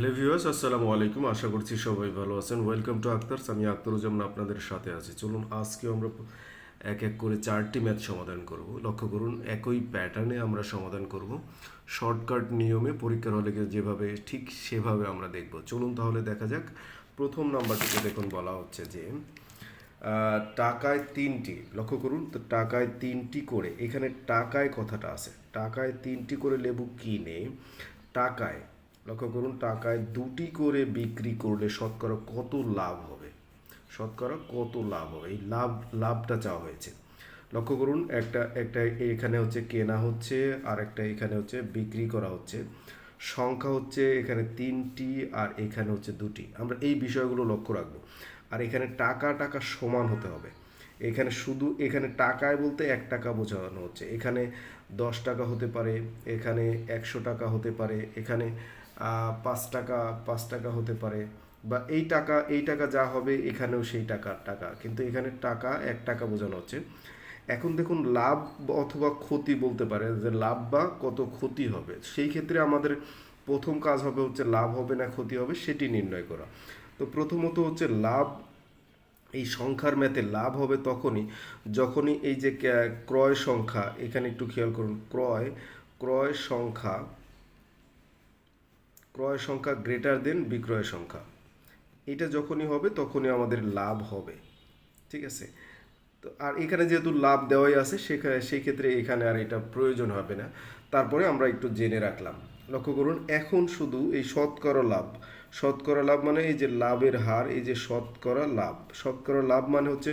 Hello viewers, আসসালামু আলাইকুম। আশা করছি সবাই ভালো আছেন। Welcome to Aktars. আমি আক্তারুজ্জামান আপনাদের সাথে আছি। চলুন আজকে আমরা এক এক করে 4টি ম্যাথ সমাধান করব। লক্ষ্য করুন, একই প্যাটার্নে আমরা সমাধান করব। শর্টকাট নিয়মে পরীক্ষার হলে যেভাবে ঠিক সেভাবে আমরা দেখব। চলুন তাহলে দেখা যাক। প্রথম নাম্বারটিতে দেখুন বলা হচ্ছে যে টাকায় 3টি, লক্ষ্য করুন তো, টাকায় 3টি করে, এখানে টাকায় কথাটা আছে, টাকায় 3টি করে লেবু কিনে টাকায়, লক্ষ্য করুন, টাকায় 2টি করে বিক্রি করলে শতকরা কত লাভ হবে, শতকরা কত লাভ হবে, এই লাভটা চাওয়া হয়েছে। লক্ষ্য করুন, একটা একটা এখানে হচ্ছে কেনা হচ্ছে, আর একটা এখানে হচ্ছে বিক্রি করা হচ্ছে। সংখ্যা হচ্ছে এখানে 3টি আর এখানে হচ্ছে 2টি। আমরা এই বিষয়গুলো লক্ষ্য রাখবো। আর এখানে টাকা টাকা সমান হতে হবে। এখানে শুধু এখানে টাকায় বলতে 1 টাকা বোঝানো হচ্ছে, এখানে 10 টাকা হতে পারে, এখানে 100 টাকা হতে পারে, এখানে 5 টাকা হতে পারে, বা এই টাকা যা হবে এখানেও সেই টাকা, কিন্তু এখানে টাকা 1 টাকা বোঝানো হচ্ছে। এখন দেখুন, লাভ অথবা ক্ষতি বলতে পারে, যে লাভ বা কত ক্ষতি হবে। সেই ক্ষেত্রে আমাদের প্রথম কাজ হবে হচ্ছে লাভ হবে না ক্ষতি হবে সেটি নির্ণয় করা। তো প্রথমত হচ্ছে লাভ, এই সংখ্যার ম্যাথে লাভ হবে যখনই এই যে ক্রয় সংখ্যা, এখানে একটু খেয়াল করুন, ক্রয় সংখ্যা গ্রেটার দেন বিক্রয় সংখ্যা, এটা যখনই হবে তখনই আমাদের লাভ হবে। ঠিক আছে? তো আর এখানে যেহেতু লাভ দেওয়াই আছে, সেই ক্ষেত্রে এখানে আর এটা প্রয়োজন হবে না। তারপরে আমরা একটু জেনে রাখলাম। লক্ষ্য করুন, এখন শুধু এই শতকরা লাভ মানে এই যে লাভের হার, এই যে শতকরা লাভ মানে হচ্ছে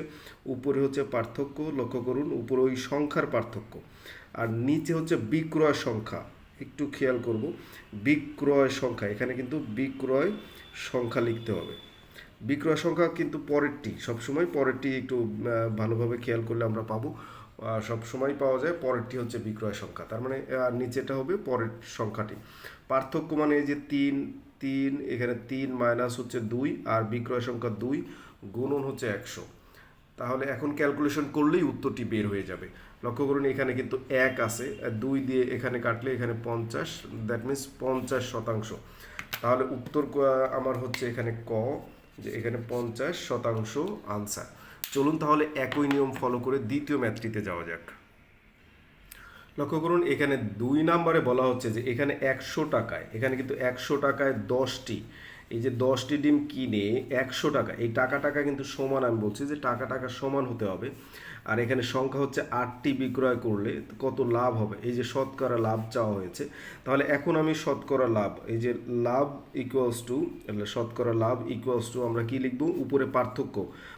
উপরে হচ্ছে পার্থক্য, লক্ষ্য করুন উপরে ওই সংখ্যার পার্থক্য, আর নিচে হচ্ছে বিক্রয় সংখ্যা। একটু খেয়াল করব, বিক্রয় সংখ্যা, এখানে কিন্তু বিক্রয় সংখ্যা লিখতে হবে। বিক্রয় সংখ্যা কিন্তু পরেরটি, সবসময় পরেরটি একটু ভালোভাবে খেয়াল করলে আমরা পাবো। সবসময় পাওয়া যায় পরেরটি হচ্ছে বিক্রয় সংখ্যা, তার মানে নিচেটা হবে পরের সংখ্যাটি। পার্থক্য মানে এই যে তিন, এখানে 3 মাইনাস হচ্ছে 2, আর বিক্রয় সংখ্যা 2 গুণন হচ্ছে 100। তাহলে এখন ক্যালকুলেশন করলেই উত্তরটি বের হয়ে যাবে। লক্ষ্য করুন, এখানে কিন্তু 1 আছে, 2 দিয়ে এখানে কাটলে এখানে 50, দ্যাট মিন্স 50%। তাহলে উত্তর আমার হচ্ছে এখানে যে এখানে 50% আনসার। চলুন তাহলে একই নিয়ম ফলো করে দ্বিতীয় ম্যাথটিতে যাওয়া যাক। লক্ষ্য করুন, এখানে 2 নম্বরে বলা হচ্ছে যে এখানে 100 টাকায়, এখানে কিন্তু 100 টাকায় 10টি, এই যে 10টি ডিম কিনে 100 টাকা, এই টাকা কিন্তু সমান, আমি বলছি যে টাকা সমান হতে হবে। আর এখানে সংখ্যা হচ্ছে 8টি বিক্রয় করলে কত লাভ হবে, এই যে শতকরা লাভ চাওয়া হয়েছে। তাহলে এখন আমি শতকরা লাভ, এই যে লাভ ইকুয়ালস টু, শতকরা লাভ ইকুয়ালস টু আমরা কি লিখব, উপরে পার্থক্য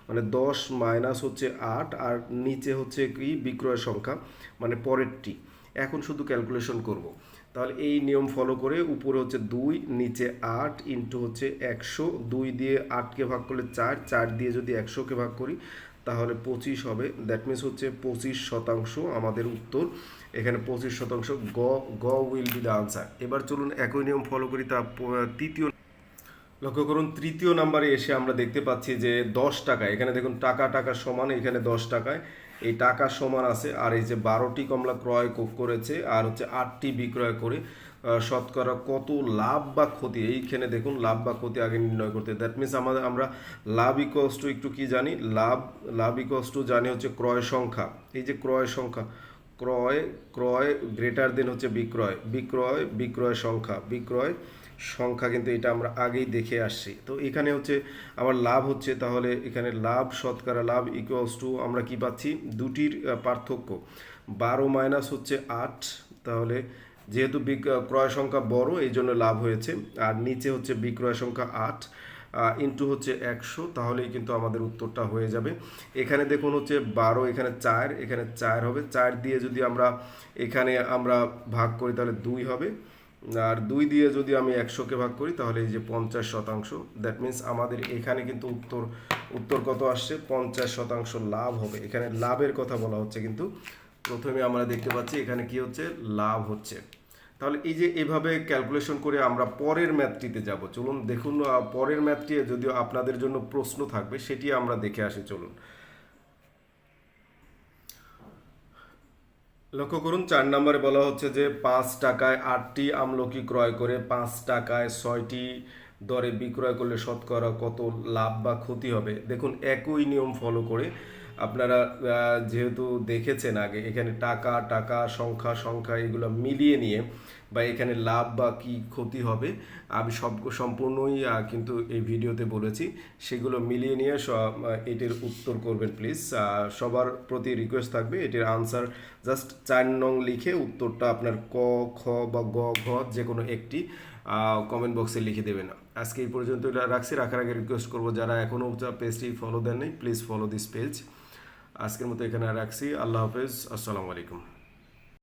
মানে 10 মাইনাস হচ্ছে 8, আর নিচে হচ্ছে কি বিক্রয় সংখ্যা মানে পরেরটি। এখন শুধু ক্যালকুলেশন করব। তাহলে এই নিয়ম ফলো করে উপরে হচ্ছে 2, নিচে 8 ইন্টু হচ্ছে 100, 2 দিয়ে 8কে ভাগ করলে 4 দিয়ে যদি 100কে ভাগ করি তাহলে 25 হবে। দ্যাট মিনস হচ্ছে 25% আমাদের উত্তর। এখানে 25%, গ উইল বি দ্য আনসার। এবার চলুন একই নিয়ম ফলো করি তা তৃতীয়। লক্ষ্য করুন, তৃতীয় নাম্বারে এসে আমরা দেখতে পাচ্ছি যে 10 টাকা, এখানে দেখুন টাকা সমান, এখানে 10 টাকায় এই টাকা সমান আছে, আর এই যে 12টি কমলা ক্রয় করেছে আর হচ্ছে 8টি বিক্রয় করে শতকরা কত লাভ বা ক্ষতি, এইখানে দেখুন লাভ বা ক্ষতি আগে নির্ণয় করতে। দ্যাট মিনস আমরা লাভ ইকুয়ালস টু একটু কি জানি, লাভ ইকুয়ালস টু জানি হচ্ছে ক্রয় সংখ্যা, এই যে ক্রয় সংখ্যা, ক্রয় গ্রেটার দেন হচ্ছে বিক্রয় সংখ্যা কিন্তু এটা আমরা আগেই দেখে আসছি। তো এখানে হচ্ছে আমার লাভ হচ্ছে, তাহলে এখানে লাভ, শতকরা লাভ ইকুয়ালস টু আমরা কি পাচ্ছি, দুটির পার্থক্য 12 মাইনাস হচ্ছে 8, তাহলে যেহেতু ক্রয় সংখ্যা বড় এই জন্য লাভ হয়েছে, আর নিচে হচ্ছে বিক্রয় সংখ্যা 8 ইন্টু হচ্ছে 100, তাহলেই কিন্তু আমাদের উত্তরটা হয়ে যাবে। এখানে দেখুন হচ্ছে 12, এখানে 4, এখানে 4 হবে, 4 দিয়ে যদি এখানে আমরা ভাগ করি তাহলে 2 হবে, আর 2 দিয়ে যদি আমি 100কে ভাগ করি তাহলে এই যে 50%। দ্যাট মিন্স আমাদের এখানে কিন্তু উত্তর কত আসছে, 50% লাভ হবে। এখানে লাভের কথা বলা হচ্ছে, কিন্তু প্রথমে আমরা দেখতে পাচ্ছি এখানে কি হচ্ছে, লাভ হচ্ছে। তাহলে এই যে এভাবে ক্যালকুলেশন করে আমরা পরের ম্যাথটিতে যাব। চলুন দেখুন, পরের ম্যাথটি যদিও আপনাদের জন্য প্রশ্ন থাকবে, সেটি আমরা দেখে আসি। চলুন লক্ষ্য করুন 4 নম্বরে বলা হচ্ছে যে 5 টাকায় 8টি আমলকি ক্রয় করে 5 টাকায় 6টি দরে বিক্রয় করলে শতকরা কত লাভ বা ক্ষতি হবে। দেখুন একই নিয়ম ফলো করে আপনারা যেহেতু দেখেছেন আগে এখানে টাকা টাকা সংখ্যা সংখ্যা এগুলো মিলিয়ে নিয়ে বা এখানে লাভ বা কি ক্ষতি হবে আমি সব সম্পূর্ণই কিন্তু এই ভিডিওতে বলেছি, সেগুলো মিলিয়ে নিয়ে এটির উত্তর করবেন প্লিজ। সবার প্রতি রিকোয়েস্ট থাকবে এটির আনসার জাস্ট 4 নং লিখে উত্তরটা আপনার ক, খ বা গ, ঘ যে কোনো একটি কমেন্ট বক্সে লিখে দেবেন। আজকে এই পর্যন্ত রাখার আগে রিকোয়েস্ট করবো যারা এখনও পেজটি ফলো দেন নাই প্লিজ ফলো দিস পেজ। আজকের মতো এখানে রাখছি। আল্লাহ হাফেজ, আসসালামু আলাইকুম।